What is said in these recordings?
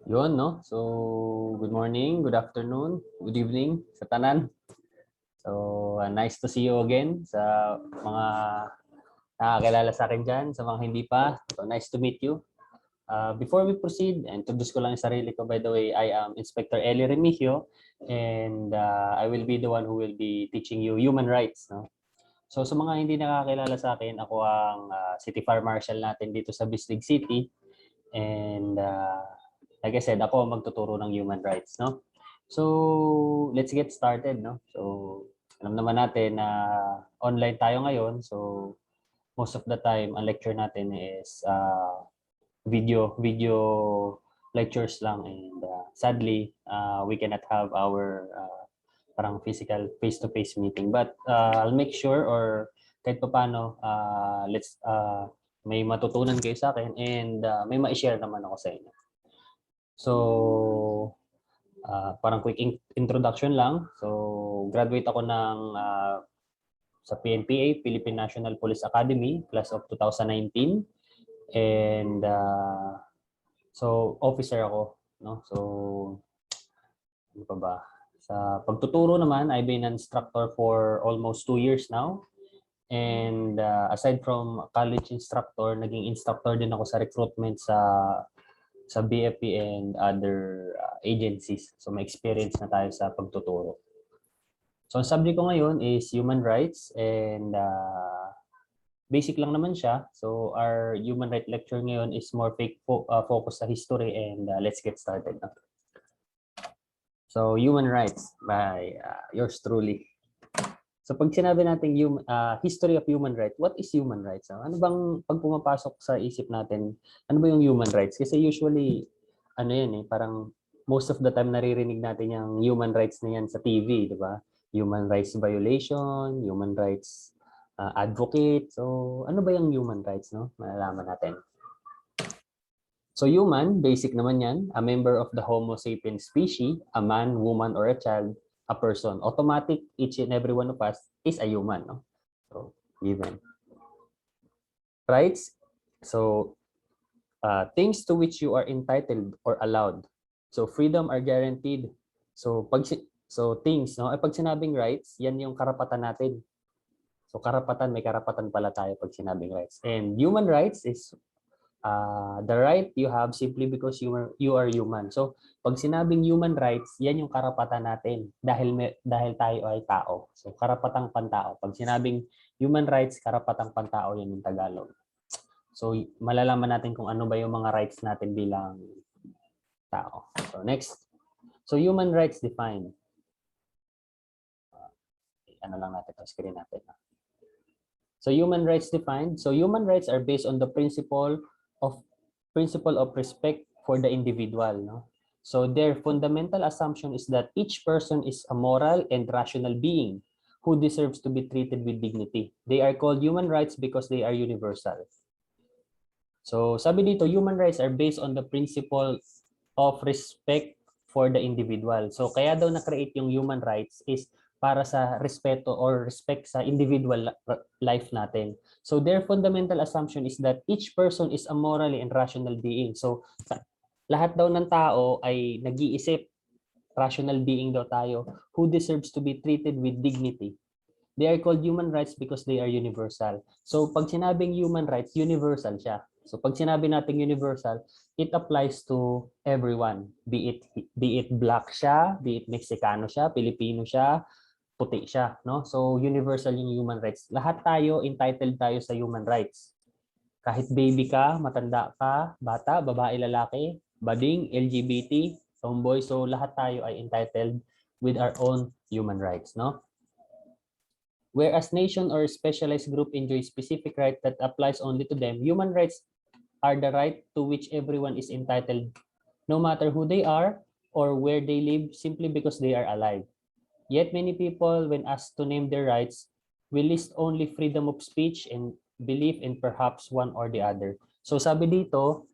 Yun, no? So, good morning, good afternoon, good evening sa tanan. So, nice to see you again sa mga nakakilala sa akin dyan, sa mga hindi pa. So, nice to meet you. Before we proceed, introduce ko lang yung sarili ko. By the way, I am Inspector Eli Remigio, and I will be the one who will be teaching you human rights, no? So, sa mga hindi nakakilala sa akin, ako ang City Fire Marshal natin dito sa Bislig City. And like I said, ako ang magtuturo ng human rights, no? So, let's get started, no? So, alam naman natin na online tayo ngayon. So, most of the time, ang lecture natin is video lectures lang. And sadly, we cannot have our parang physical face-to-face meeting. But I'll make sure or kahit pa paano, may matutunan kayo sa akin and may ma-share naman ako sa inyo. So, parang quick introduction lang. So, graduate ako ng sa PNPA, Philippine National Police Academy, class of 2019. And so, officer ako. No? So, ano pa ba? Sa pagtuturo naman, I've been an instructor for almost 2 years now. And aside from college instructor, naging instructor din ako sa recruitment sa BFP and other agencies. So may experience na tayo sa pagtuturo. So ang subject ko ngayon is human rights and basic lang naman siya. So our human rights lecture ngayon is more focus sa history and let's get started. So human rights by yours truly. So pag sinabi natin history of human rights, what is human rights? Ano bang pag pumapasok sa isip natin, ano ba yung human rights? Kasi usually, ano yan parang most of the time naririnig natin yung human rights na yan sa TV, di ba? Human rights violation, human rights advocate. So ano ba yung human rights, no? Malalaman natin. So human, basic naman yan, a member of the Homo sapiens species, a man, woman, or a child, a person. Automatic, each and every one of us is a human. No? So, given. Rights, so things to which you are entitled or allowed. So freedom are guaranteed. So things, no? Pag sinabing rights, yan yung karapatan natin. So karapatan, may karapatan pala tayo pag sinabing rights. And human rights is the right you have simply because you are human. So, pag sinabing human rights, yan yung karapatan natin dahil tayo ay tao. So, karapatang pantao. Pag sinabing human rights, karapatang pantao yan yung Tagalog. So, malalaman natin kung ano ba yung mga rights natin bilang tao. So, next. So, human rights defined. Ano lang natin ito, screen natin. So, human rights defined. So, human rights are based on the principle of respect for the individual. No? So their fundamental assumption is that each person is a moral and rational being who deserves to be treated with dignity. They are called human rights because they are universal. So sabi dito, human rights are based on the principle of respect for the individual. So kaya daw na-create yung human rights is para sa respeto or respect sa individual life natin. So their fundamental assumption is that each person is a morally and rational being. So lahat daw ng tao ay nag-iisip, rational being daw tayo, who deserves to be treated with dignity. They are called human rights because they are universal. So pag sinabing human rights, universal siya. So pag sinabi natin universal, it applies to everyone. Be it black siya, be it Mexicano siya, Pilipino siya, puti siya, no? So universal yung human rights. Lahat tayo entitled tayo sa human rights. Kahit baby ka, matanda ka, bata, babae, lalaki, bading, LGBT, tomboy, so lahat tayo ay entitled with our own human rights, no? Whereas nation or specialized group enjoy specific right that applies only to them, human rights are the right to which everyone is entitled, no matter who they are or where they live, simply because they are alive. Yet many people, when asked to name their rights, will list only freedom of speech and belief in perhaps one or the other. So sabi dito,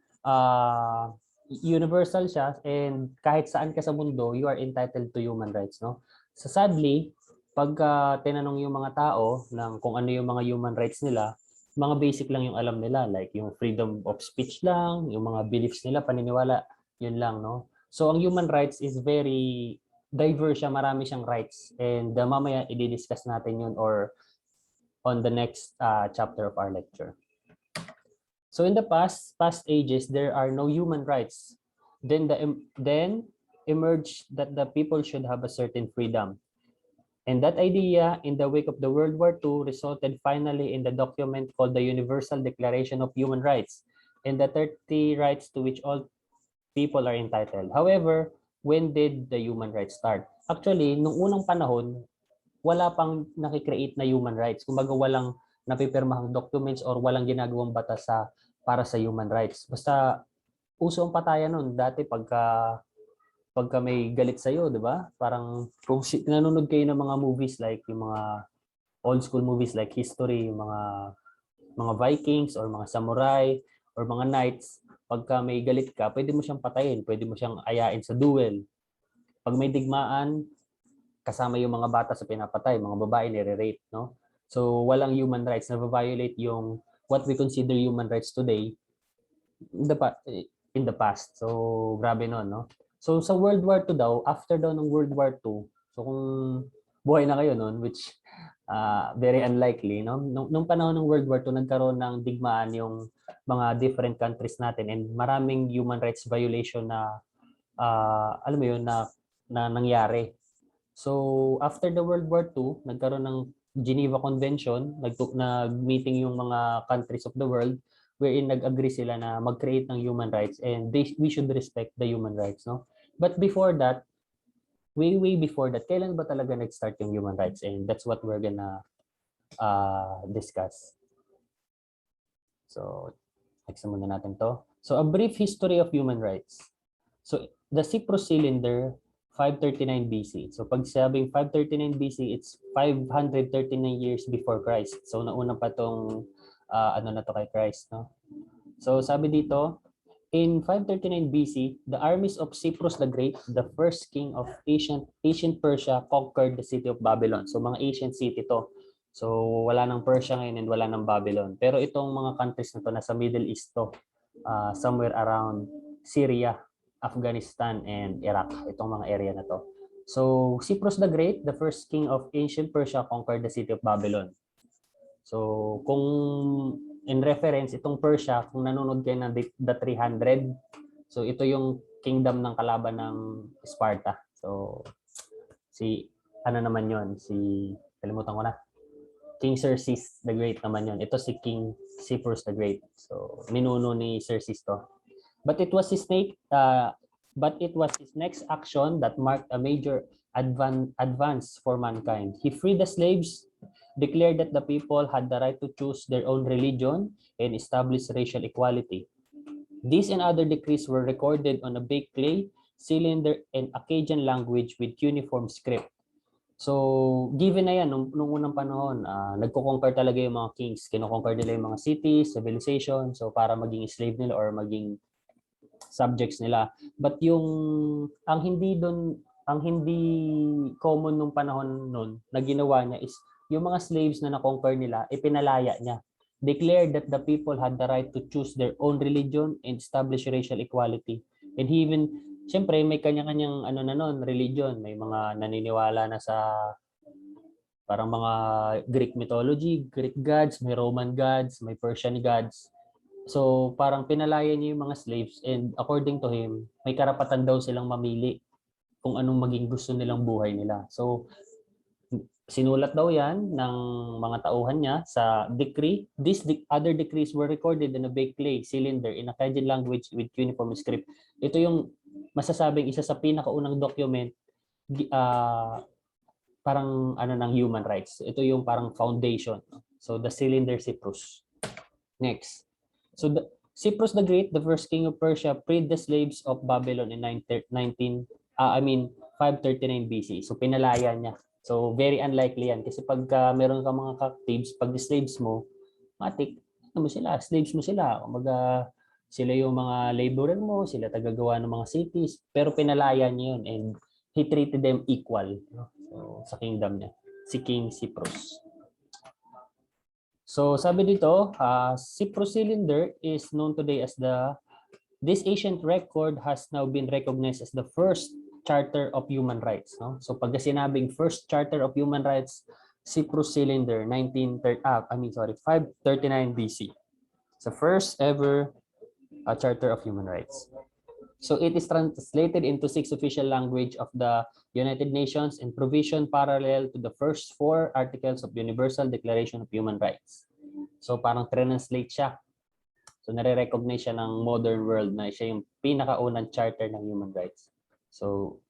universal siya and kahit saan ka sa mundo, you are entitled to human rights. No? So sadly, pag tinanong yung mga tao ng kung ano yung mga human rights nila, mga basic lang yung alam nila, like yung freedom of speech lang, yung mga beliefs nila, paniniwala, Yun lang, no? So ang human rights is very diverse siya, marami siyang rights. And mamaya i-discuss natin yun or on the next chapter of our lecture. So in the past ages, there are no human rights. Then emerged that the people should have a certain freedom. And that idea, in the wake of the World War II, resulted finally in the document called the Universal Declaration of Human Rights and the 30 rights to which all people are entitled. However, when did the human rights start? Actually, nung unang panahon, wala pang nakikreate na human rights. Kumbaga walang napipirmahang documents or walang ginagawang batas para sa human rights. Basta uso ang patayan nun. Dati pagka may galit sa'yo, di ba? Parang kung nanonood kayo ng mga movies like yung mga old school movies like history, yung mga Vikings or mga samurai or mga knights, pagka may galit ka, pwede mo siyang patayin, pwede mo siyang ayain sa duel. Pag may digmaan, kasama yung mga bata sa pinapatay, mga babae nire-rape, no? So walang human rights, na violate yung what we consider human rights today in the past. So grabe noon, no? So sa World War II daw, after daw ng World War II, so kung buhay na kayo noon, which very unlikely, no? Nung panahon ng World War II, nagkaroon ng digmaan yung mga different countries natin and maraming human rights violation na alam mo yun na nangyari. So after the World War II, nagkaroon ng Geneva Convention, nag-meeting yung mga countries of the world wherein nag-agree sila na mag-create ng human rights and we should respect the human rights, no? But before that, way before that, kailan ba talaga nag-start yung human rights? And that's what we're gonna discuss. So, next muna natin to. So, a brief history of human rights. So, the Cyprus Cylinder, 539 BC. So, pag sabing 539 BC, it's 539 years before Christ. So, nauna pa tong ano na to kay Christ, no? So, sabi dito, in 539 BC, the armies of Cyprus the Great, the first king of ancient Persia, conquered the city of Babylon. So, mga ancient city to. So, wala ng Persia ngayon and wala ng Babylon. Pero itong mga countries na to, nasa Middle East to, somewhere around Syria, Afghanistan, and Iraq. Itong mga area na to. So, Cyprus the Great, the first king of ancient Persia, conquered the city of Babylon. So, kung in reference, itong Persia, kung nanonood kayo ng The 300, so ito yung kingdom ng kalaban ng Sparta. So, ano naman yon, kalimutan ko na. King Xerxes the Great naman yon. Ito si King Cyprus the Great. So, ninuno ni Xerxes to. But it was his next action that marked a major advance for mankind. He freed the slaves, declared that the people had the right to choose their own religion, and established racial equality. These and other decrees were recorded on a baked clay cylinder and Akkadian language with uniform script. So, given na yan, nung unang panahon, nagko-conquer talaga yung mga kings. Kino-conquer nila yung mga cities, civilization, so para maging slave nila or maging subjects nila. But ang hindi common nung panahon nun na ginawa niya is yung mga slaves na na-conquer nila, ipinalaya niya. Declared that the people had the right to choose their own religion and establish racial equality. And he even, siyempre, may kanya-kanyang religion. May mga naniniwala na sa parang mga Greek mythology, Greek gods, may Roman gods, may Persian gods. So parang pinalaya niya yung mga slaves and according to him, may karapatan daw silang mamili kung anong maging gusto nilang buhay nila. So sinulat daw yan ng mga tauhan niya sa decree. These other decrees were recorded in a baked clay cylinder in Akkadian language with uniform script. Ito yung masasabing isa sa pinakaunang document parang ng human rights. Ito yung parang foundation. So the Cylinder Cyprus. Next. So Cyprus the Great, the first king of Persia, freed the slaves of Babylon in 539 BC. So pinalaya niya. So very unlikely yan kasi pag meron ka mga captives, pag slaves mo, matik slaves mo sila. Kumbaga sila yung mga laborer mo, sila tagagawa ng mga cities, pero pinalaya niya yun and he treated them equal, no? So, sa kingdom niya, si King Cyprus. So sabi dito, Cyprus Cylinder is known today as the This ancient record has now been recognized as the first Charter of Human Rights. No? So pag sinabing first Charter of Human Rights, Cyprus Cylinder, 539 BC. It's the first ever Charter of Human Rights. So it is translated into 6 official language of the United Nations and provision parallel to the first 4 articles of Universal Declaration of Human Rights. So parang translate siya. So nare-recognize siya ng modern world na siya yung pinakaunang charter ng human rights. So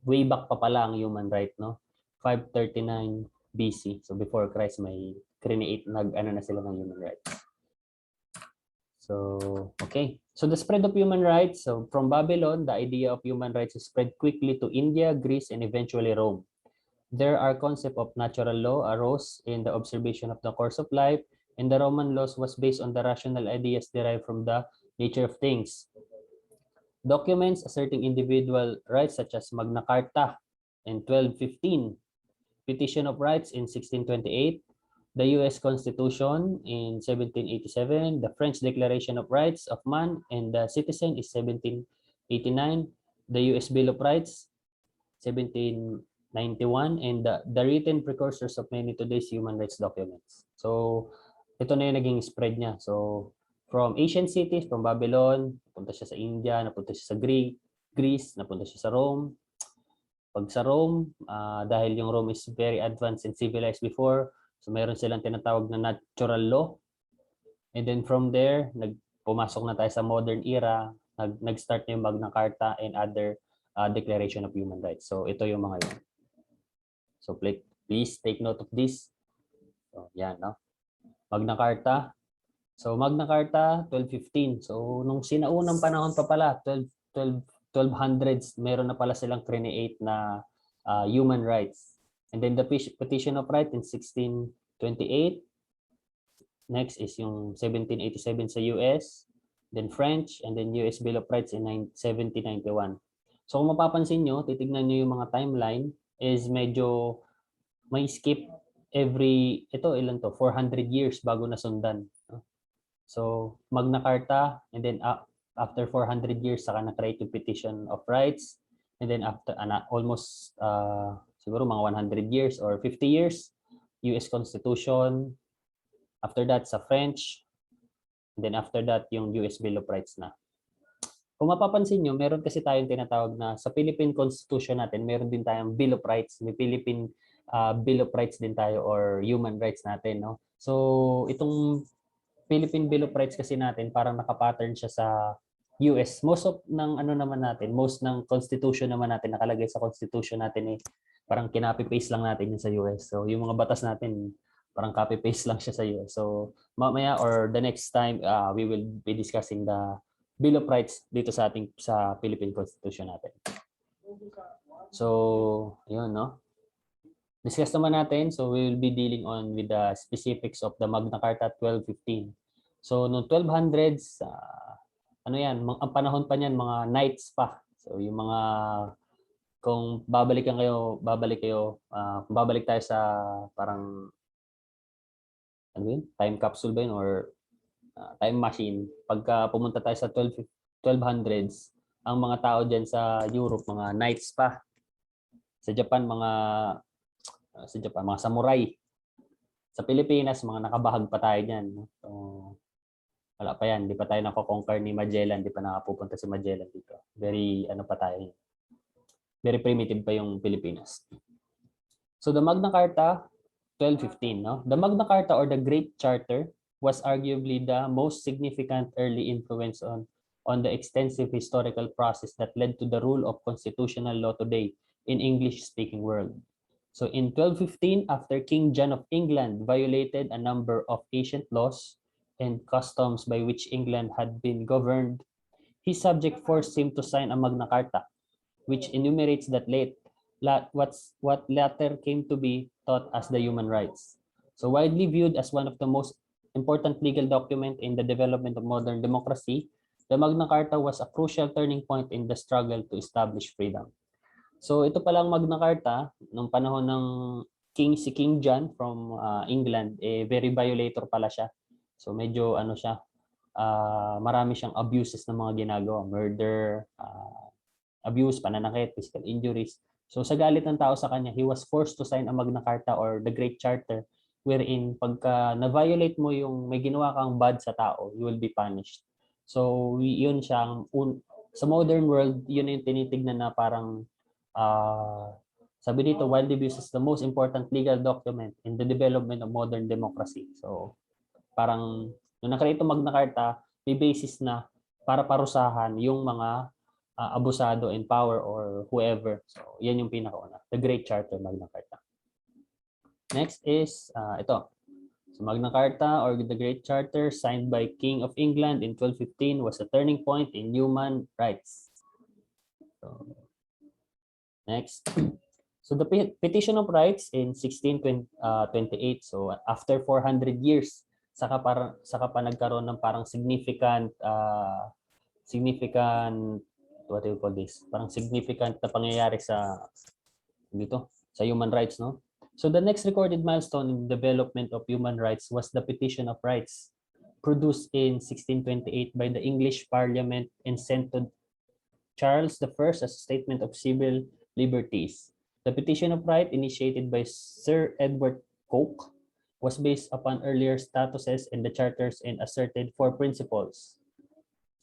way back pa pala ang human right, no? 539 BC. So before Christ may create na sila ng human rights. So, okay. So the spread of human rights, so from Babylon, the idea of human rights is spread quickly to India, Greece, and eventually Rome. There are concept of natural law arose in the observation of the course of life, and the Roman laws was based on the rational ideas derived from the nature of things. Documents asserting individual rights such as Magna Carta in 1215, Petition of Rights in 1628, the U.S. Constitution in 1787, the French Declaration of Rights of Man and the Citizen is 1789, the U.S. Bill of Rights 1791, and the written precursors of many today's human rights documents. So ito na yung naging spread niya. So from ancient cities, from Babylon, napunta siya sa India, napunta siya sa Greece, napunta siya sa Rome. Pag sa Rome, dahil yung Rome is very advanced and civilized before, so meron silang tinatawag na natural law. And then from there, pumasok na tayo sa modern era, nag-start na yung Magna Carta and other Declaration of Human Rights. So ito yung mga yun. So please take note of this. So yan, no? Magna Carta. So Magna Carta 1215. So nung sinaunang panahon pa pala, 1200s, meron na pala silang create na human rights. And then the Petition of Rights in 1628. Next is yung 1787 sa US, then French, and then US Bill of Rights in 1791. So kung mapapansin nyo, titignan nyo yung mga timeline is medyo may skip every, ilan to, 400 years bago nasundan. So Magna Carta, and then after 400 years, saka na-create yung Petition of Rights, and then after almost siguro mga 100 years or 50 years, US Constitution. After that, sa French. And then after that, yung US Bill of Rights na. Kung mapapansin nyo, meron kasi tayong tinatawag na sa Philippine Constitution natin, meron din tayong Bill of Rights. May Philippine Bill of Rights din tayo or human rights natin. No? So itong Philippine Bill of Rights kasi natin, parang nakapattern siya sa US. Most of ng most ng Constitution naman natin, nakalagay sa Constitution natin parang kinopy-paste lang natin yun sa US. So yung mga batas natin, parang copy-paste lang siya sa US. So mamaya or the next time, we will be discussing the Bill of Rights dito sa Philippine Constitution natin. So, yun, no? Discuss naman natin. So we will be dealing on with the specifics of the Magna Carta 1215. So noong 1200s, ang panahon pa niyan, mga knights pa. So yung mga, kung babalik tayo sa parang time capsule ba yun or time machine. Pagka pumunta tayo sa 1200s, ang mga tao dyan sa Europe, mga knights pa. Sa Japan, mga samurai. Sa Pilipinas, mga nakabahag pa tayo dyan. So, wala pa yan. Hindi pa tayo nako-conquer ni Magellan. Hindi pa nakapupunta si Magellan dito. Very, pa tayo. Very primitive pa yung Pilipinas. So, the Magna Carta, 1215, no? The Magna Carta or the Great Charter was arguably the most significant early influence on the extensive historical process that led to the rule of constitutional law today in English-speaking world. So in 1215, after King John of England violated a number of ancient laws and customs by which England had been governed, his subject forced him to sign a Magna Carta, which enumerates what later came to be taught as the human rights. So widely viewed as one of the most important legal document in the development of modern democracy, the Magna Carta was a crucial turning point in the struggle to establish freedom. So ito palang Magna Carta, nung panahon ng si King John from England, very violator pala siya. So medyo siya, marami siyang abuses na mga ginagawa, murder, abuse, pananakit, physical injuries. So sa galit ng tao sa kanya, he was forced to sign a Magna Carta or the Great Charter, wherein pagka na-violate mo yung may ginawa kang bad sa tao, you will be punished. So yun siyang sa modern world, yun yung tinitignan na parang sabi dito, wild abuse is the most important legal document in the development of modern democracy. So parang nung na-create yung Magna Carta, may basis na para parusahan yung mga abusado in power or whoever. So, yan yung pinakauna. The Great Charter, Magna Carta. Next is ito. So, Magna Carta or the Great Charter signed by King of England in 1215 was a turning point in human rights. So, next. So, the Petition of Rights in 1628. So, after 400 years, saka pa nagkaroon ng parang significant what do you call this? Parang significant na pangyayari sa human rights, no? So the next recorded milestone in the development of human rights was the Petition of Rights, produced in 1628 by the English Parliament and sent to Charles I as a statement of civil liberties. The Petition of Right, initiated by Sir Edward Coke, was based upon earlier statuses and the charters and asserted 4 principles.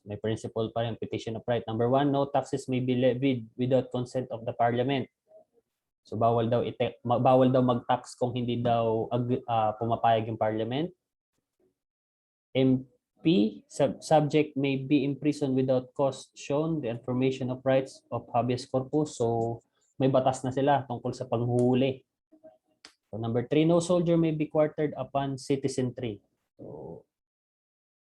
May principle pa yung Petition of Right. Number 1, no taxes may be levied without consent of the Parliament. So bawal daw mag-tax kung hindi daw pumapayag yung Parliament. MP, subject may be imprisoned without cause shown, the information of rights of habeas corpus. So may batas na sila tungkol sa panghuhuli. So number 3, no soldier may be quartered upon citizenry. So,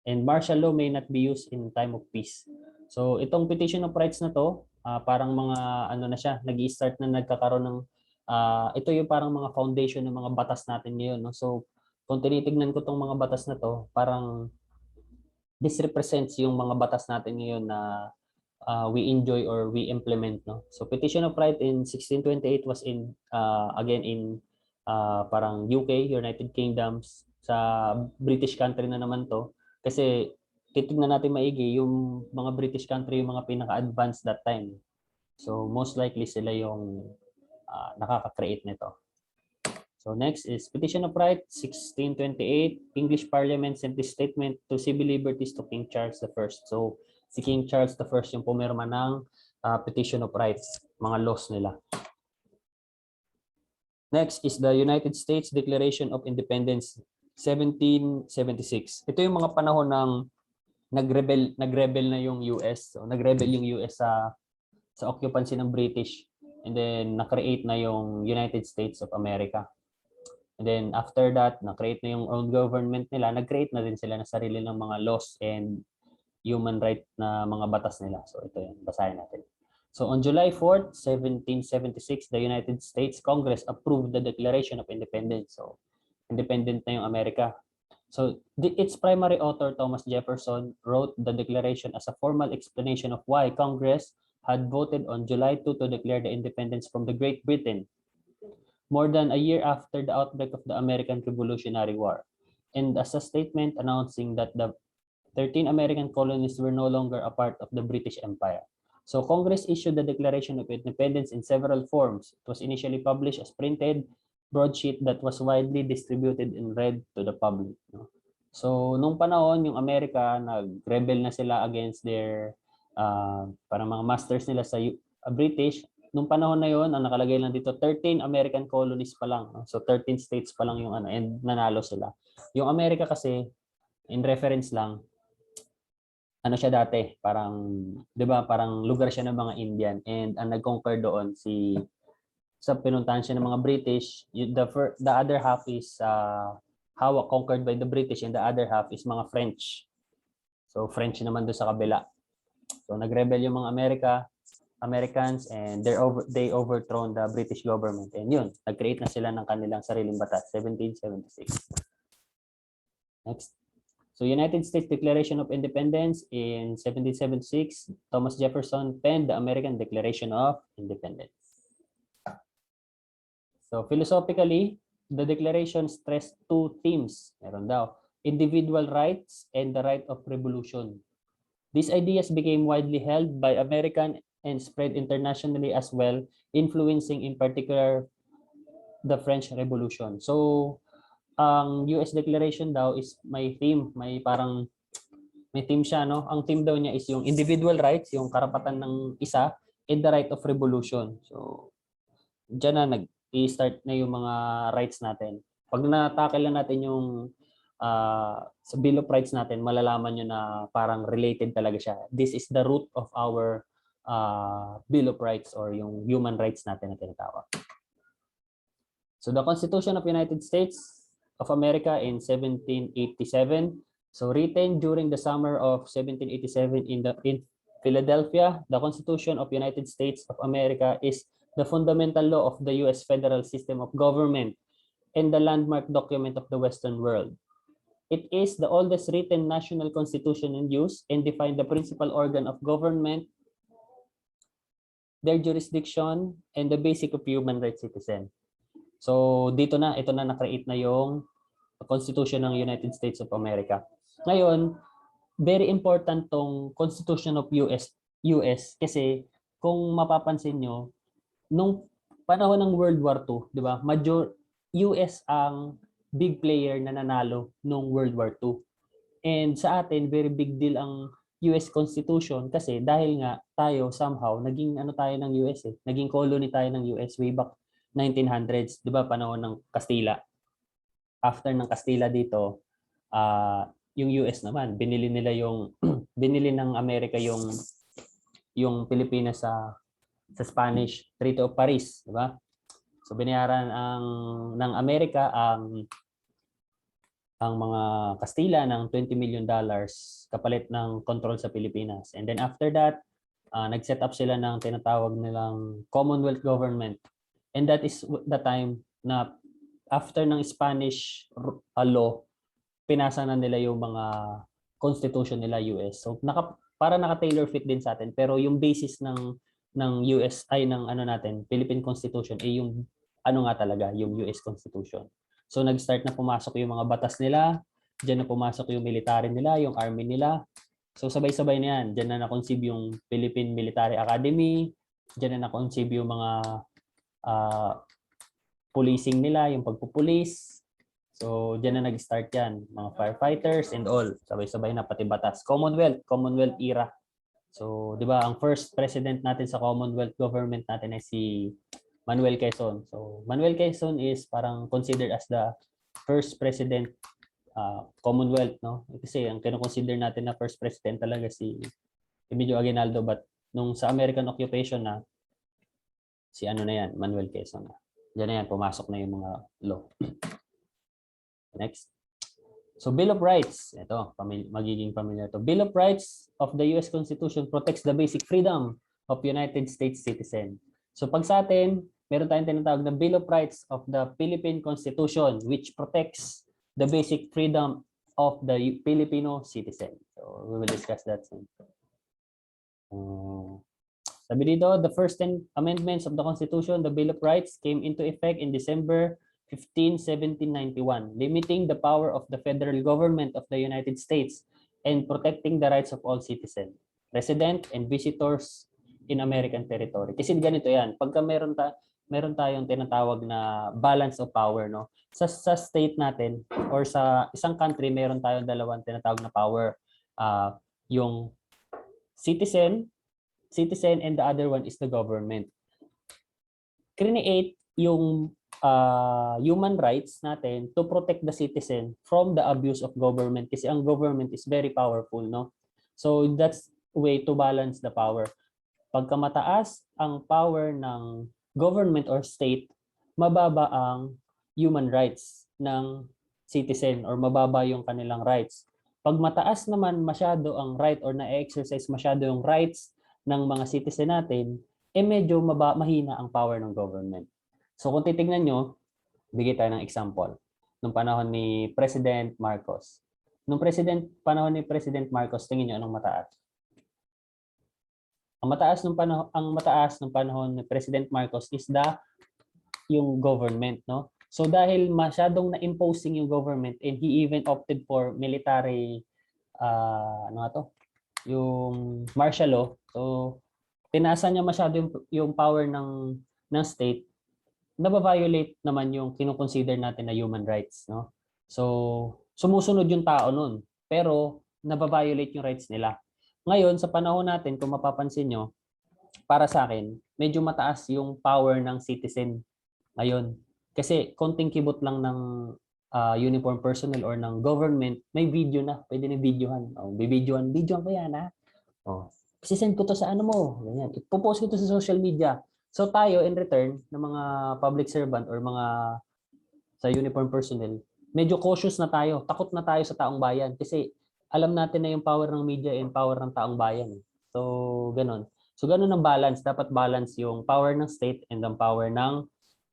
and martial law may not be used in time of peace. So itong Petition of Rights na to, parang mga na siya, nag-i-start na nagkakaroon ng ito yung parang mga foundation ng mga batas natin ngayon, no? So kung tinitingnan ko tong mga batas na to, parang this represents yung mga batas natin ngayon na we enjoy or we implement, no? So Petition of Right in 1628 was in again in parang UK, United Kingdoms, sa British country na naman to. Kasi titignan natin maigi, yung mga British country yung mga pinaka-advanced that time. So most likely sila yung nakaka-create nito. So next is Petition of Right, 1628. English Parliament sent this statement to civil liberties to King Charles I. So si King Charles I yung pumirma ng Petition of Rights, mga laws nila. Next is the United States Declaration of Independence, 1776. Ito yung mga panahon ng nagrebel na yung US. So nagrebel yung US sa occupancy ng British, and then na-create na yung United States of America. And then after that, na-create na yung own government nila, nag-create na din sila ng sarili ng mga laws and human right na mga batas nila. So ito yun, basahin natin. So on July 4th, 1776, the United States Congress approved the Declaration of Independence. So independent na yung Amerika. So its primary author, Thomas Jefferson, wrote the declaration as a formal explanation of why Congress had voted on July 2 to declare the independence from the Great Britain, more than a year after the outbreak of the American Revolutionary War, and as a statement announcing that the 13 American colonies were no longer a part of the British Empire. So Congress issued the Declaration of Independence in several forms. It was initially published as printed broadsheet that was widely distributed and read to the public. So nung panahon, yung Amerika, nag-rebel na sila against their parang mga masters nila sa British. Nung panahon na yon, ang nakalagay lang dito, 13 American colonies pa lang. So 13 states pa lang yung and nanalo sila. Yung Amerika kasi, in reference lang, siya dati, parang, 'di ba, parang lugar siya ng mga Indian, and ang nag-conquer doon sa pinuntahan siya ng mga British. The other half is conquered by the British, and the other half is mga French. So French naman doon sa kabila. So nag-rebel yung mga Americans, and they overthrown the British government. And yun, nag-create na sila ng kanilang sariling batas, 1776. Next. So United States Declaration of Independence in 1776, Thomas Jefferson penned the American Declaration of Independence. So philosophically, the declaration stressed 2 themes. Meron daw. individual rights, and the right of revolution. These ideas became widely held by American and spread internationally as well, influencing in particular the French Revolution. So, ang US Declaration daw is may theme, may theme siya, no? Ang theme daw niya is yung individual rights, yung karapatan ng isa, and the right of revolution. So, diyan na nag-i-start na yung mga rights natin. Pag na-tackle na natin yung sa Bill of Rights natin, malalaman nyo na parang related talaga siya. This is the root of our Bill of Rights or yung human rights natin na tinatawag. So the Constitution of United States of America in 1787. So written during the summer of 1787 in Philadelphia, the Constitution of United States of America is the fundamental law of the U.S. federal system of government and the landmark document of the Western world. It is the oldest written national constitution in use and defines the principal organ of government, their jurisdiction, and the basic of human rights citizen. So ito na na-create na yung Constitution ng United States of America. Ngayon, very important tong Constitution of US kasi kung mapapansin nyo, nung panahon ng World War II, di ba? US ang big player na nanalo nung World War II. And sa atin, very big deal ang US Constitution kasi dahil nga tayo somehow naging tayo ng US eh. Naging colony tayo ng US way back 1900s, 'di ba? Panahon ng Kastila. After ng Kastila dito, yung US naman, binili nila yung binili ng Amerika yung Pilipinas sa Spanish Treaty of Paris, 'di ba? So binayaran ng Amerika ang mga Kastila ng $20 million kapalit ng control sa Pilipinas. And then after that, nag-set up sila ng tinatawag nilang Commonwealth government. And that is the time na after ng Spanish law, pinasa na nila yung mga constitution nila US. So para naka-tailor fit din sa atin, pero yung basis ng US ay ng natin, Philippine Constitution ay yung nga talaga, yung US Constitution. So nag-start na pumasok yung mga batas nila, diyan na pumasok yung military nila, yung army nila. So sabay-sabay na yan. Diyan na na-conceive yung Philippine Military Academy, diyan na na-conceive yung mga policing nila, yung pagpupulis. So diyan na nag-start yan, mga firefighters and all. Sabay-sabay na pati batas. Commonwealth era. So 'di ba, ang first president natin sa Commonwealth government natin ay si Manuel Quezon. So Manuel Quezon is parang considered as the first president Commonwealth, no? Kasi ang kino-consider natin na first president talaga si Emilio Aguinaldo, but nung sa American occupation na si na yan, Manuel Quezon na. Diyan na yan, pumasok na yung mga law. Next. So Bill of Rights, ito, magiging familiar to. Bill of Rights of the US Constitution protects the basic freedom of United States citizen. So pag sa atin, meron tayong tinatawag na Bill of Rights of the Philippine Constitution which protects the basic freedom of the Filipino citizen. So we will discuss that soon. Sabi dito, the first 10 amendments of the Constitution, the Bill of Rights, came into effect in December 15, 1791, limiting the power of the federal government of the United States and protecting the rights of all citizens, resident and visitors in American territory. Kasi ganito yan, pagka meron tayong tinatawag na balance of power, no? Sa state natin or sa isang country, meron tayong dalawang tinatawag na power. Yung citizen and the other one is the government. Create yung human rights natin to protect the citizen from the abuse of government kasi ang government is very powerful, no? So that's way to balance the power. Pagka mataas ang power ng government or state, mababa ang human rights ng citizen or mababa yung kanilang rights. Pag mataas naman masyado ang right or na-exercise masyado yung rights ng mga citizen natin, medyo mahina ang power ng government. So kung titingnan nyo, bigay tayo ng example. Nung panahon ni President Marcos. Panahon ni President Marcos, tingin nyo anong mataas? Ang mataas ng panahon ni President Marcos is yung government, no? So dahil masyadong na-imposing yung government and he even opted for military ano nga to, yung martial law. So tinasa niya masyado yung power ng state, nababiolate naman yung kino-consider natin na human rights, no? So sumusunod yung tao nun, pero nababiolate yung rights nila. Ngayon sa panahon natin, kung mapapansin nyo, para sa akin, medyo mataas yung power ng citizen ngayon. Kasi konting kibot lang ng uniform personnel or ng government, may video na. Pwede na videohan. Oh, videohan ko yan ha. Oh, sisend ko to sa ano mo. Ganyan. Ipopost ko to sa social media. So tayo in return ng mga public servant or mga sa uniform personnel, medyo cautious na tayo. Takot na tayo sa taong bayan kasi alam natin na yung power ng media and power ng taong bayan. So, ganun. So, ganun ang balance. Dapat balance yung power ng state and ang power ng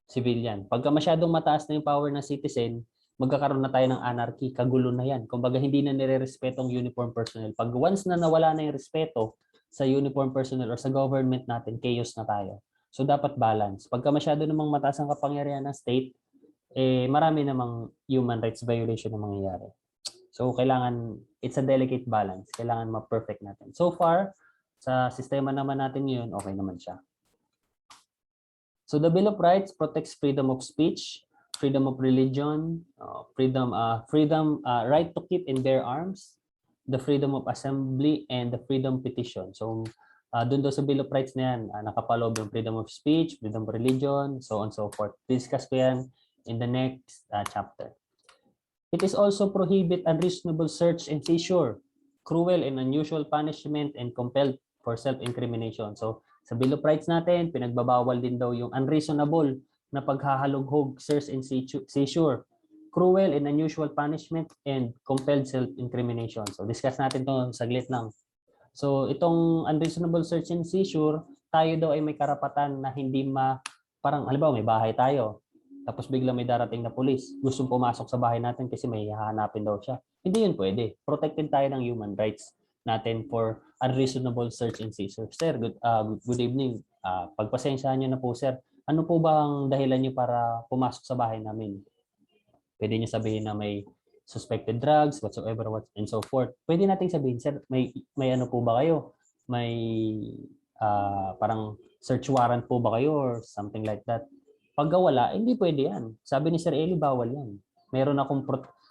civilian. Pagka masyadong mataas na yung power ng citizen, magkakaroon na tayo ng anarchy, kagulo na yan. Kumbaga hindi na nire-respeto ang uniform personnel. Pag once na nawala na yung respeto sa uniform personnel or sa government natin, chaos na tayo. So dapat balance. Pagka masyado namang mataas ang kapangyarihan ng state, marami namang human rights violation na mangyayari. So kailangan, it's a delicate balance. Kailangan ma-perfect natin. So far, sa sistema naman natin ngayon, okay naman siya. So the Bill of Rights protects freedom of speech, freedom of religion, right to keep and bear arms, the freedom of assembly, and the freedom petition. So dun sa Bill of Rights na yan, nakapaloob yung freedom of speech, freedom of religion, so on and so forth. Discuss ko yan in the next chapter. It is also prohibit unreasonable search and seizure, cruel and unusual punishment, and compelled for self-incrimination. So sa Bill of Rights natin, pinagbabawal din daw yung unreasonable na paghahalughog, search and seizure, cruel and unusual punishment, and compelled self-incrimination. So discuss natin to saglit lang. So itong unreasonable search and seizure, tayo daw ay may karapatan na hindi parang halimbawa may bahay tayo, tapos bigla may darating na pulis, gustong pumasok sa bahay natin kasi may hahanapin daw siya. Hindi yun pwede. Protected tayo ng human rights natin for unreasonable search and seizure. Sir, good evening. Pagpasensyahan niyo na po, sir. Ano po ba ang dahilan niyo para pumasok sa bahay namin? Pwede niyo sabihin na may suspected drugs, whatsoever, and so forth. Pwede nating sabihin, sir, may ano po ba kayo? May parang search warrant po ba kayo or something like that? Pag wala, hindi pwede yan. Sabi ni Sir Eli, bawal yan. Meron akong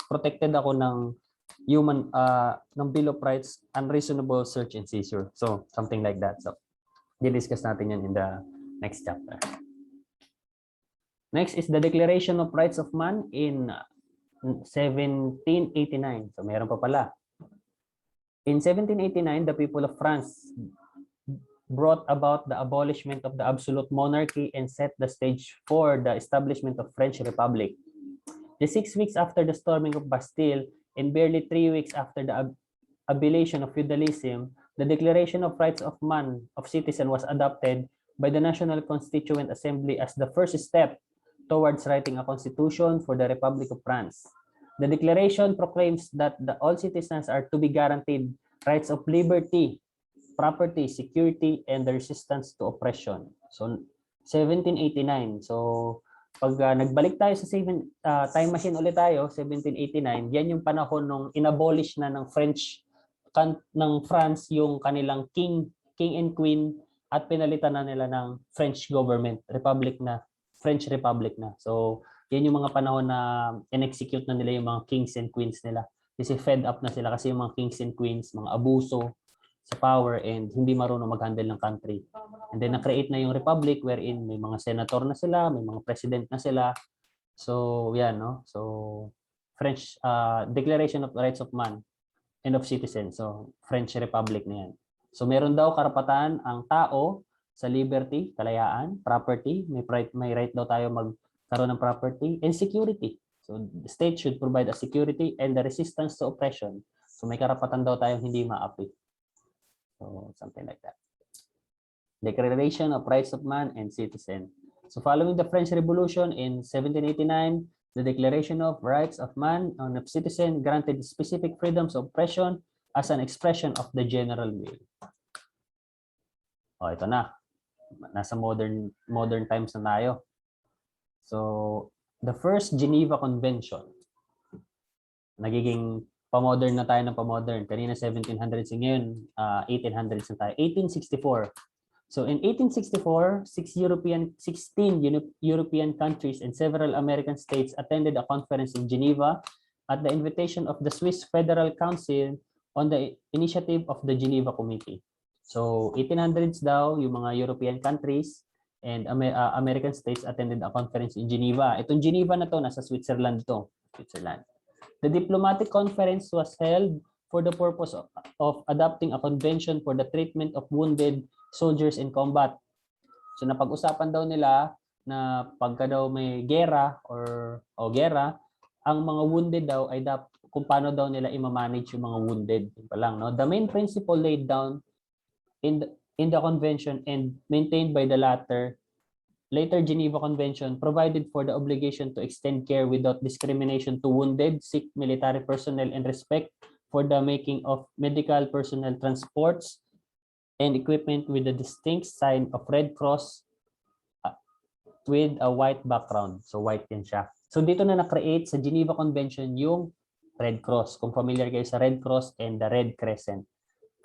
protected ako ng ng Bill of Rights, unreasonable search and seizure. So, something like that. So, di-discuss natin yan in the next chapter. Next is the Declaration of Rights of Man in 1789. So, meron pa pala. In 1789, the people of France brought about the abolishment of the absolute monarchy and set the stage for the establishment of French Republic. The 6 weeks after the storming of Bastille and barely 3 weeks after the abolition of feudalism, the Declaration of Rights of Man, of Citizen was adopted by the National Constituent Assembly as the first step towards writing a constitution for the Republic of France. The declaration proclaims that all citizens are to be guaranteed rights of liberty, property, security, and the resistance to oppression. So, 1789. So, pag nagbalik tayo sa time machine ulit tayo, 1789, yan yung panahon nung inabolish na ng France yung kanilang king and queen at pinalitan na nila ng French government, French Republic na. So, yan yung mga panahon na in-execute na nila yung mga kings and queens nila. Kasi fed up na sila kasi yung mga kings and queens, mga abuso sa power and hindi marunong mag-handle ng country. And then na-create na yung republic wherein may mga senator na sila, may mga president na sila. So, yan, no? So, French Declaration of Rights of Man and of Citizen. So, French Republic na yan. So, meron daw karapatan ang tao sa liberty, kalayaan, property, may right daw tayo magkaroon ng property, and security. So, the state should provide a security and the resistance to oppression. So, may karapatan daw tayong hindi maapi. So, something like that. Declaration of Rights of Man and Citizen. So, following the French Revolution in 1789, the Declaration of Rights of Man and of Citizen granted specific freedoms of oppression as an expression of the general will. Ito na. Nasa modern times na tayo. So, the first Geneva Convention. Nagiging pa-modern na tayo ng pa-modern. Kanina 1700s, ngayon 1800s na tayo. 1864. So in 1864, 16 European countries and several American states attended a conference in Geneva at the invitation of the Swiss Federal Council on the initiative of the Geneva Committee. So 1800s daw, yung mga European countries and American states attended a conference in Geneva. Itong Geneva na to, nasa Switzerland to. Switzerland. The diplomatic conference was held for the purpose of adopting a convention for the treatment of wounded soldiers in combat. So napag-usapan daw nila na pagka daw may gera o gera, ang mga wounded daw ay kung paano daw nila i-manage yung mga wounded. Pa lang, no? The main principle laid down in the convention and maintained by the later Geneva Convention provided for the obligation to extend care without discrimination to wounded, sick military personnel and respect for the making of medical personnel transports and equipment with the distinct sign of Red Cross with a white background. So white yan siya. So dito na na-create sa Geneva Convention yung Red Cross. Kung familiar kayo sa Red Cross and the Red Crescent.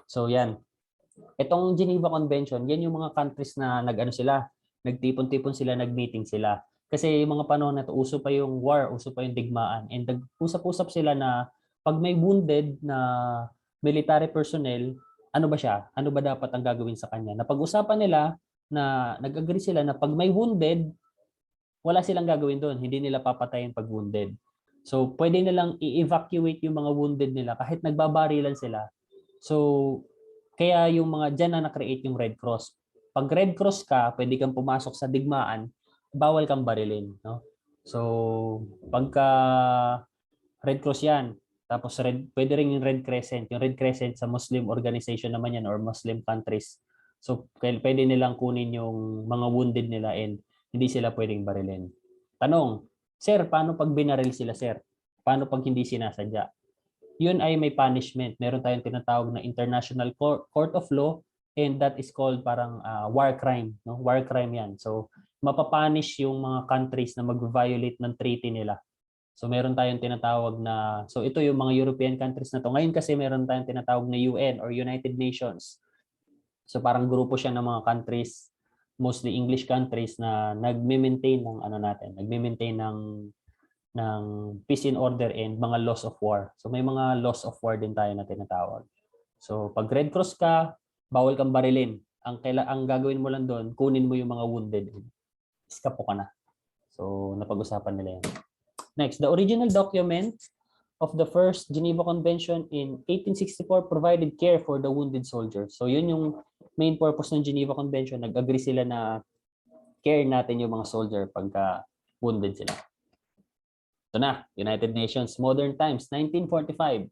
So yan. Itong Geneva Convention, yan yung mga countries na nagtipon-tipon sila, nag-meeting sila. Kasi yung mga panahon na to, uso pa yung war, uso pa yung digmaan. And nag-usap-usap sila na pag may wounded na military personnel, ano ba siya? Ano ba dapat ang gagawin sa kanya? Napag-usapan nila na nag-agree sila na pag may wounded, wala silang gagawin doon. Hindi nila papatayin pag wounded. So, pwede nilang i-evacuate yung mga wounded nila kahit nagbabarilan sila. So, kaya yung mga dyan na na-create yung Red Cross. Pag Red Cross ka, pwede kang pumasok sa digmaan, bawal kang barilin. No? So, pagka Red Cross yan, tapos pwede rin yung Red Crescent. Yung Red Crescent sa Muslim organization naman yan or Muslim countries. So, pwede nilang kunin yung mga wounded nila and hindi sila pwedeng barilin. Tanong, sir, paano pag binaril sila, sir? Paano pag hindi sinasadya? Yun ay may punishment. Meron tayong tinatawag na International Court of Law and that is called parang war crime. No? War crime yan. So, mapapunish yung mga countries na mag-violate ng treaty nila. So, meron tayong tinatawag na, so ito yung mga European countries na to. Ngayon kasi meron tayong tinatawag na UN or United Nations. So, parang grupo siya ng mga countries, mostly English countries na nagme-maintain ng peace and order and mga laws of war. So may mga laws of war din tayo na tinatawag. So pag Red Cross ka, bawal kang barilin. Ang gagawin mo lang doon, kunin mo yung mga wounded. Iskapo ka na. So napag-usapan nila yan. Next, the original document of the first Geneva Convention in 1864 provided care for the wounded soldiers. So yun yung main purpose ng Geneva Convention. Nag-agree sila na care natin yung mga soldier pagka wounded sila. Ito na, United Nations, Modern Times, 1945.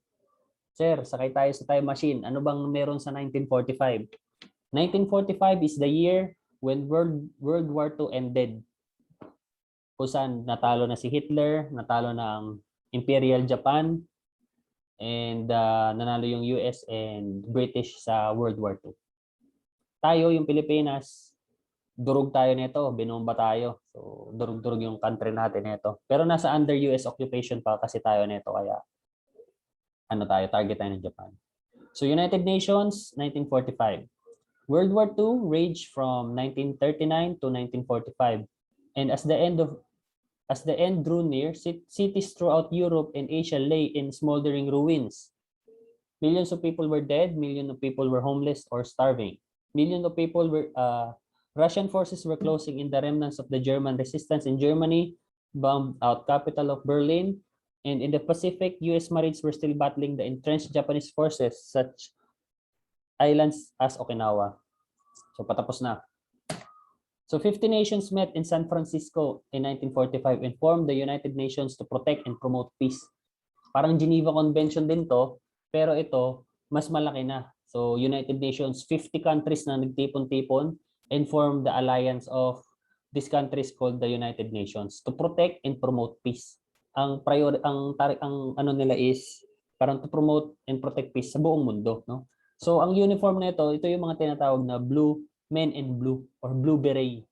Sir, sakay tayo sa time machine. Ano bang meron sa 1945? 1945 is the year when World War II ended. Kung saan natalo na si Hitler, natalo na ang Imperial Japan, and nanalo yung US and British sa World War II. Tayo, yung Pilipinas, durog tayo nito, binomba tayo. So, durog-durog yung country natin nito. Pero nasa under US occupation pa kasi tayo nito, kaya target tayo ng Japan. So, United Nations, 1945. World War II raged from 1939 to 1945. And as the end drew near, cities throughout Europe and Asia lay in smoldering ruins. Millions of people were dead, millions of people were homeless or starving. Millions of people were Russian forces were closing in the remnants of the German resistance in Germany, bombed out capital of Berlin, and in the Pacific, US Marines were still battling the entrenched Japanese forces, such islands as Okinawa. So patapos na. So 50 nations met in San Francisco in 1945 and formed the United Nations to protect and promote peace. Parang Geneva Convention din to, pero ito mas malaki na. So United Nations, 50 countries na nagtipon-tipon and formed the alliance of these countries called the United Nations to protect and promote peace. Ang ano nila is parang to promote and protect peace sa buong mundo, no? So ang uniform nito, ito yung mga tinatawag na blue men in blue or blue beret.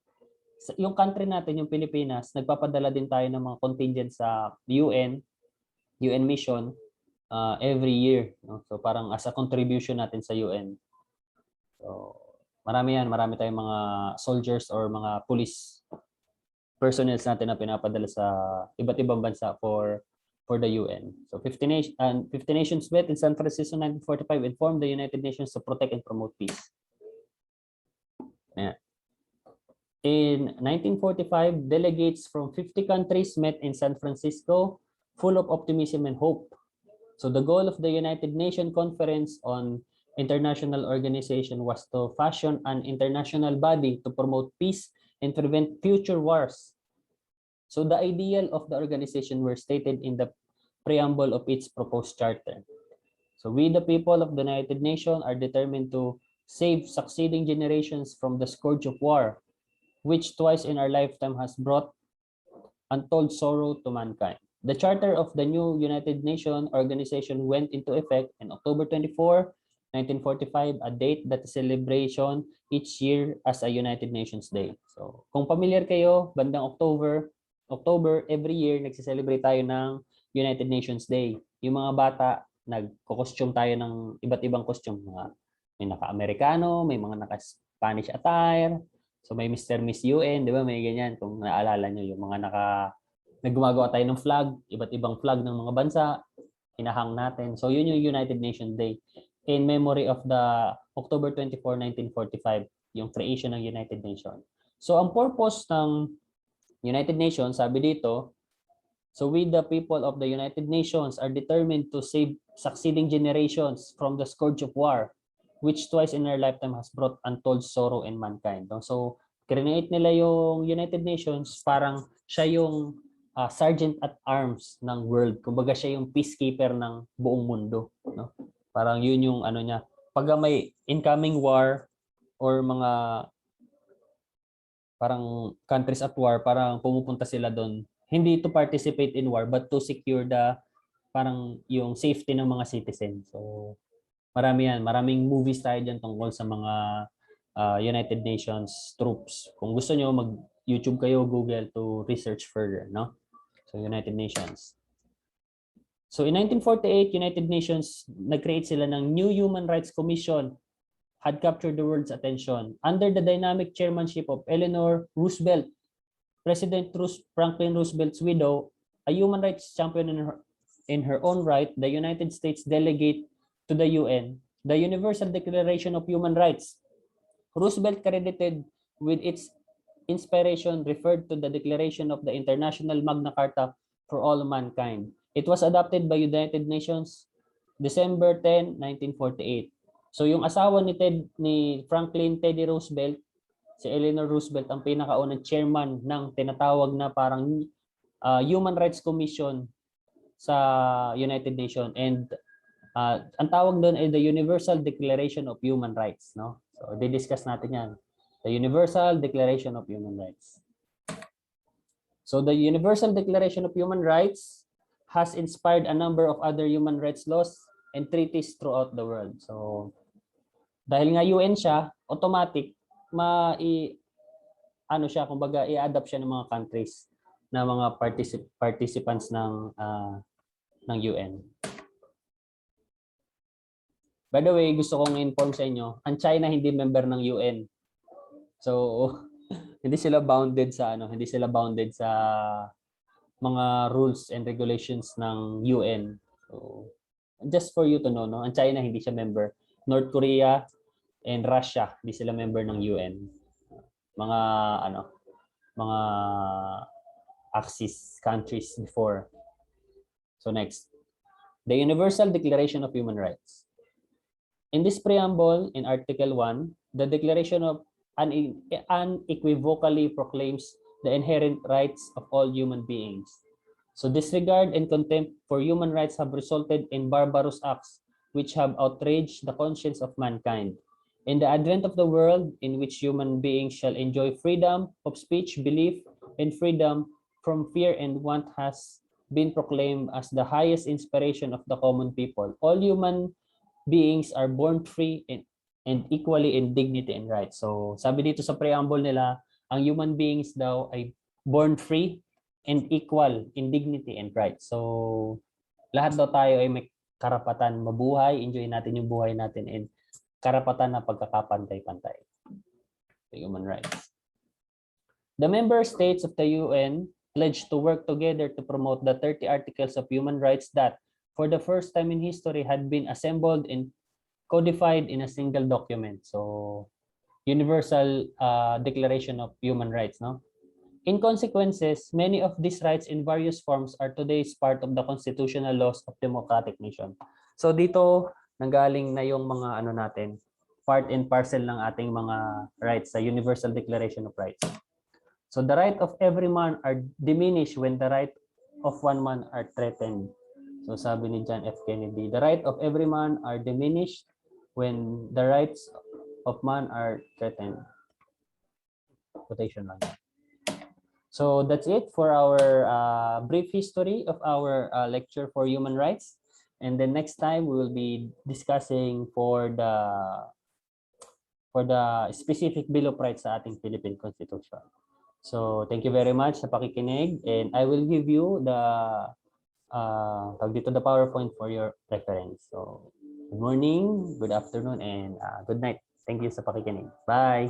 yung country natin, yung Pilipinas, nagpapadala din tayo ng mga contingent sa UN mission every year, no? So parang as a contribution natin sa UN. So marami yan, marami tayong mga soldiers or mga police personnel natin na pinapadala sa iba't ibang bansa for the UN. So 50 nations met in San Francisco 1945 and formed the United Nations to protect and promote peace. Yeah. In 1945, delegates from 50 countries met in San Francisco, full of optimism and hope. So the goal of the United Nations Conference on International Organization was to fashion an international body to promote peace and prevent future wars. So the ideal of the organization were stated in the preamble of its proposed charter. So we, the people of the United Nations, are determined to save succeeding generations from the scourge of war, which twice in our lifetime has brought untold sorrow to mankind. The charter of the new United Nations organization went into effect on October 24, 1945, a date that is celebration each year as a United Nations Day. So, kung familiar kayo, bandang October, every year, nagsiselebrate tayo ng United Nations Day. Yung mga bata, nagko-costume tayo ng iba't ibang costume. May naka-Amerikano, may mga naka-Spanish attire. So may Mr. Miss UN, di ba? May ganyan. Kung naalala nyo, yung mga naggumagawa tayo ng flag, iba't ibang flag ng mga bansa, hinahang natin. So yun yung United Nations Day in memory of the October 24, 1945, yung creation ng United Nations. So ang purpose ng United Nations, sabi dito, so we the people of the United Nations are determined to save succeeding generations from the scourge of war, which twice in our lifetime has brought untold sorrow in mankind. So, create nila yung United Nations, parang siya yung sergeant at arms ng world. Kumbaga siya yung peacekeeper ng buong mundo. No? Parang yun yung ano niya. Pag may incoming war or mga parang countries at war, parang pumupunta sila doon. Hindi to participate in war, but to secure the parang yung safety ng mga citizens. So, marami yan. Maraming movies tayo dyan tungkol sa mga United Nations troops. Kung gusto nyo, mag-YouTube kayo, Google to research further, no? So, United Nations. So, in 1948, United Nations, nag-create sila ng New Human Rights Commission, had captured the world's attention. Under the dynamic chairmanship of Eleanor Roosevelt, President Franklin Roosevelt's widow, a human rights champion in her own right, the United States delegate to the UN, the Universal Declaration of Human Rights. Roosevelt, credited with its inspiration, referred to the Declaration of the International Magna Carta for all mankind. It was adopted by United Nations December 10, 1948. So yung asawa ni Franklin Teddy Roosevelt, si Eleanor Roosevelt, ang pinakaunang chairman ng tinatawag na parang Human Rights Commission sa United Nations, and ang tawag doon ay the Universal Declaration of Human Rights, no? So di-discuss natin 'yan. The Universal Declaration of Human Rights. So the Universal Declaration of Human Rights has inspired a number of other human rights laws and treaties throughout the world. So dahil nga UN siya, automatic kumbaga i-adapt siya ng mga countries na mga participants ng UN. By the way, gusto kong inform sa inyo, ang China hindi member ng UN. So hindi sila bounded sa mga rules and regulations ng UN. So just for you to know, no, ang China hindi siya member. North Korea and Russia hindi sila member ng UN. Mga Axis countries before. So next, the Universal Declaration of Human Rights. In this preamble, in Article 1, the Declaration of unequivocally proclaims the inherent rights of all human beings. So disregard and contempt for human rights have resulted in barbarous acts which have outraged the conscience of mankind. In the advent of the world in which human beings shall enjoy freedom of speech, belief, and freedom from fear and want has been proclaimed as the highest inspiration of the common people. All human beings are born free and equally in dignity and rights. So sabi dito sa preamble nila, ang human beings daw ay born free and equal in dignity and rights. So lahat daw tayo ay may karapatan mabuhay, enjoy natin yung buhay natin, and karapatan na pagkakapantay-pantay. Human rights. The member states of the UN pledged to work together to promote the 30 articles of human rights that, for the first time in history, had been assembled and codified in a single document. So, Universal Declaration of Human Rights, no? In consequences, many of these rights in various forms are today's part of the constitutional laws of democratic nation. So dito nanggaling na yung mga ano natin, part and parcel ng ating mga rights sa Universal Declaration of Rights. So the right of every man are diminished when the right of one man are threatened. So sabi ni John F. Kennedy, the right of every man are diminished when the rights of man are threatened. Quotation lang. So that's it for our brief history of our lecture for human rights. And then next time we will be discussing for the specific Bill of Rights sa ating Philippine Constitution. So thank you very much sa pakikinig, and I will give you the the PowerPoint for your reference. So good morning, good afternoon, and good night. Thank you sa pakikinig. Bye.